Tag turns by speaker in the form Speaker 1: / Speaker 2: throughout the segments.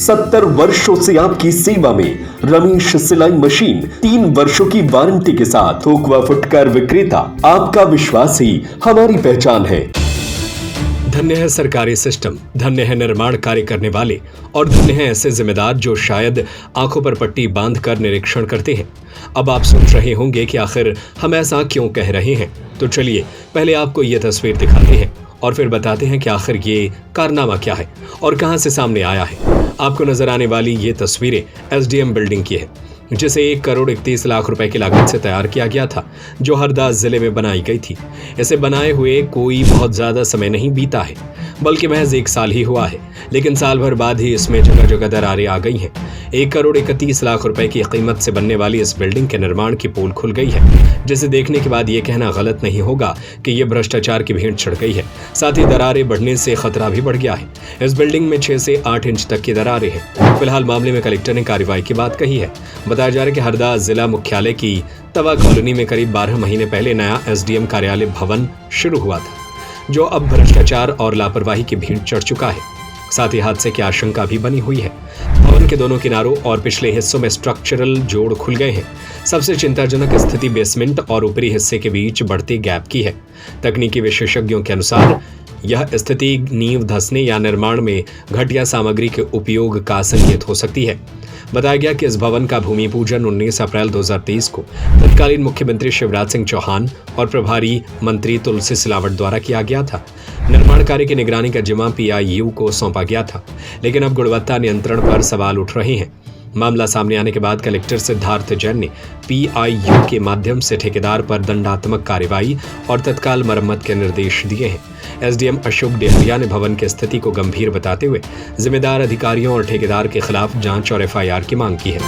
Speaker 1: 70 वर्षों से आपकी सेवा में रमेश सिलाई मशीन, 3 वर्षों की वारंटी के साथ थोक व फुटकर विक्रेता। आपका विश्वास ही हमारी पहचान है।
Speaker 2: धन्य है सरकारी सिस्टम, धन्य है निर्माण कार्य करने वाले और धन्य है ऐसे जिम्मेदार जो शायद आंखों पर पट्टी बांधकर निरीक्षण करते हैं। अब आप सोच रहे होंगे कि आखिर हम ऐसा क्यों कह रहे हैं, तो चलिए पहले आपको ये तस्वीर दिखाते हैं और फिर बताते हैं कि आखिर ये कारनामा क्या है और कहां से सामने आया है। आपको नजर आने वाली ये तस्वीरें एसडीएम बिल्डिंग की है, जिसे 1,31,00,000 रुपए की लागत से तैयार किया गया था, जो हरदा जिले में बनाई गई थी। इसे बनाए हुए कोई बहुत ज्यादा समय नहीं बीता है, बल्कि महज 1 साल ही हुआ है, लेकिन साल भर बाद ही इसमें जगह जगह दरारें आ गई हैं। 1,31,00,000 रुपए की कीमत से बनने वाली इस बिल्डिंग के निर्माण की पोल खुल गई है, जिसे देखने के बाद ये कहना गलत नहीं होगा कि ये भ्रष्टाचार की भेंट चढ़ गई है। साथ ही दरारें बढ़ने से खतरा भी बढ़ गया है। इस बिल्डिंग में 6 से 8 इंच तक की दरारें हैं। फिलहाल मामले में कलेक्टर ने कार्रवाई की बात कही है। बताया जा रहा है कि हरदा जिला मुख्यालय की तवा कॉलोनी में करीब 12 महीने पहले नया एसडीएम कार्यालय भवन शुरू हुआ था, जो अब भ्रष्टाचार और लापरवाही की भीड़ चढ़ चुका है। साथ ही हादसे की आशंका भी बनी हुई है। भवन के दोनों किनारों और पिछले हिस्सों में स्ट्रक्चरल जोड़ खुल गए हैं। सबसे चिंताजनक स्थिति बेसमेंट और ऊपरी हिस्से के बीच बढ़ते गैप की है। तकनीकी विशेषज्ञों के अनुसार यह स्थिति नींव धंसने या निर्माण में घटिया सामग्री के उपयोग का संकेत हो सकती है। बताया गया कि इस भवन का भूमि पूजन 19 अप्रैल 2023 को तत्कालीन मुख्यमंत्री शिवराज सिंह चौहान और प्रभारी मंत्री तुलसी सिलावट द्वारा किया गया था। निर्माण कार्य की निगरानी का जिम्मा पीआईयू को सौंपा गया था, लेकिन अब गुणवत्ता नियंत्रण पर सवाल उठ रहे हैं। मामला सामने आने के बाद कलेक्टर सिद्धार्थ जैन ने पीआईयू के माध्यम से ठेकेदार पर दंडात्मक कार्रवाई और तत्काल मरम्मत के निर्देश दिए हैं। एसडीएम अशोक डेहरिया ने भवन की स्थिति को गंभीर बताते हुए जिम्मेदार अधिकारियों और ठेकेदार के खिलाफ जांच और एफआईआर की मांग की है।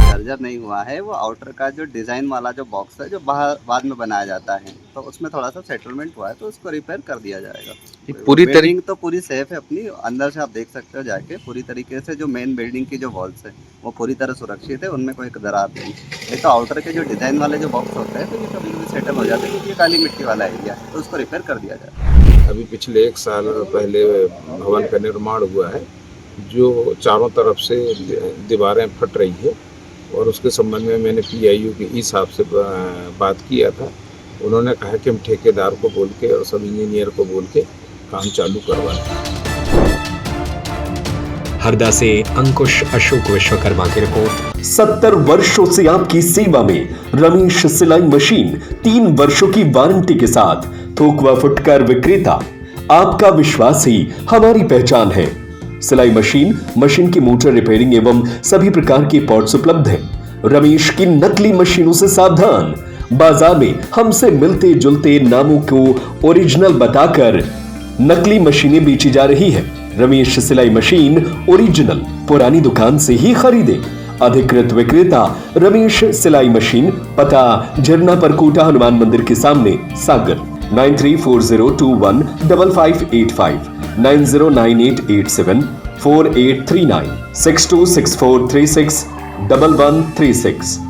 Speaker 3: सर्जर नहीं हुआ है, वो आउटर का जो डिजाइन वाला जो बॉक्स है जो बाहर बाद में बनाया जाता है, तो उसमें थोड़ा सा सेटलमेंट हुआ है, तो उसको रिपेयर कर दिया जाएगा।
Speaker 4: पूरी
Speaker 3: बिल्डिंग तो पूरी सेफ है अपनी, अंदर से आप देख सकते हो जाके पूरी तरीके से। जो मेन बिल्डिंग की जो वॉल्स है वो पूरी तरह सुरक्षित है, उनमें कोई दरार नहीं। नहीं तो आउटर के जो डिजाइन वाले जो बॉक्स होते हैं तो ये कभी कभी सेटल हो जाते हैं, क्योंकि ये काली मिट्टी वाला एरिया है, तो उसको रिपेयर कर दिया जाए।
Speaker 4: अभी पिछले 1 साल पहले भवन का निर्माण हुआ है, जो चारों तरफ से दीवारें फट रही है, और उसके संबंध में मैंने पीआईयू के ई साहब से बात किया था। उन्होंने कहा कि हम ठेकेदार को बोल के और सब इंजीनियर को बोल के काम चालू करवाएं।
Speaker 2: हरदा से अंकुश अशोक विश्वकर्मा की रिपोर्ट।
Speaker 1: 70 वर्षों से आपकी सेवा में रमेश सिलाई मशीन, 3 वर्षों की वारंटी के साथ थोक व फुटकर विक्रेता। आपका विश्वास ही हमारी पहचान है। सिलाई मशीन की मोटर रिपेयरिंग एवं सभी प्रकार के पार्ट्स उपलब्ध हैं। रमेश की नकली मशीनों से सावधान। बाजार में हमसे मिलते जुलते नामों को ओरिजिनल बताकर नकली मशीनें बेची जा रही है। रमेश सिलाई मशीन ओरिजिनल पुरानी दुकान से ही खरीदे। अधिकृत विक्रेता रमेश सिलाई मशीन, पता झरना परकोटा हनुमान मंदिर के सामने, सागर। 9340215585 9098874839 6264361136।